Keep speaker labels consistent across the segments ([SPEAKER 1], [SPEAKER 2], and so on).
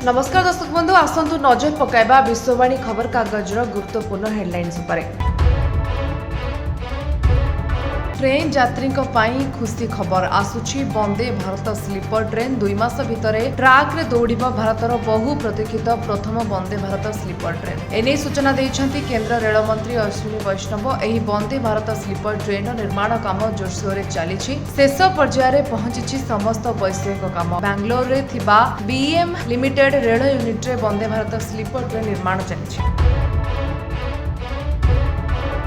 [SPEAKER 1] नमस्कार दर्शक बंधु आसंतु नजर पकाइबा विश्ववाणी खबर कागजर गुरुत्वपूर्ण हेडलाइन्स उपरे। ट्रेन यात्री खुशी खबर आसुची वंदे भारत स्लीपर ट्रेन 2 मास भितर ट्राक रे दौड़िब भारतर बहु प्रतीक्षित प्रथम वंदे भारत स्लीपर ट्रेन। एने सूचना देइछंती केंद्र रेल मंत्री अश्विनी वैष्णव। एही वंदे भारत स्लीपर ट्रेन निर्माण काम जोरसोर चलीछि। शेष पर्यायर पहुंची समस्त वैषयिक काम। बेंगलोर रे थिबा बीएम लिमिटेड रेल यूनिट रे वंदे भारत स्लीपर ट्रेन निर्माण चलीछि।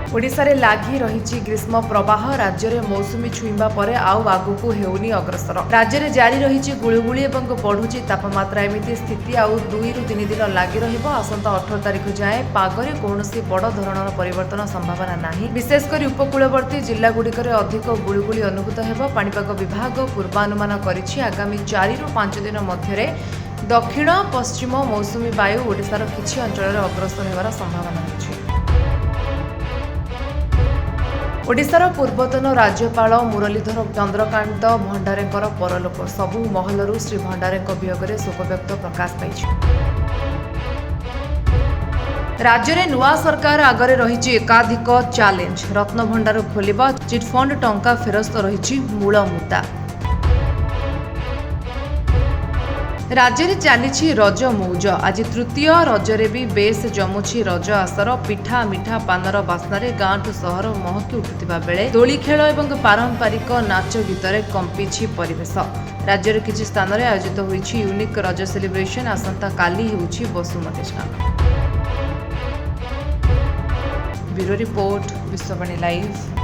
[SPEAKER 1] ओडिशा रे लागि रहिछि ग्रीष्म प्रवाह। राज्य में मौसुमी छुईबा पर आउ आगुकू हेउनी अग्रसर। राज्य में जारी रहिछि गुळुगुळी एवं बढ़ुछि तापमात्रा। एमिति स्थिति आउ 2 ରୁ 3 दिन लागि रहिबो। आसंता 18 तारिख जाए पागरे कौनसी बड़ धरणर परिवर्तन संभावना नाही। विशेषकर उपकूलवर्ती जिला गुड़िक अधिक गुळुगुळी अनुभूत हेबो। पाणीपाग विभाग पूर्वानुमान करिछि आगामी 4 ରୁ 5 दिन मध्यरे दक्षिण पश्चिम मौसुमी वायु ओडिशार किछि अंचल अग्रसर हेबार संभावना अछि। ओडिशार पूर्वतन राज्यपाल मुरलीधर चंद्रकांत भंडारेंकर परलोक। सबु महलरू श्री भंडारेंक वियोगरे शोक व्यक्त प्रकाश पाइछि। राज्य में नुआ सरकार आगरे रहिछि एकाधिक चैलेंज। रत्न भंडार खोलिबा, चिटफंड टंका फेरस्त रहिछि मूल मुद्दा। राज्य में चली रज मौज। आज तृतीय रजरे भी बेस जमुछि रज आसर। पिठा मिठा पानर बास्नारे गाँठू सहर महकी उठुथिबा बेले दोली खेल और पारंपरिक नाच गीतरे कंपिछि परिवेश। राज्यर किछि स्थान रे आयोजित होइछि यूनिक रज सेलिब्रेशन। आसंता काली हेउछि बसुमती स्नान। Bureau report Vishwavani live.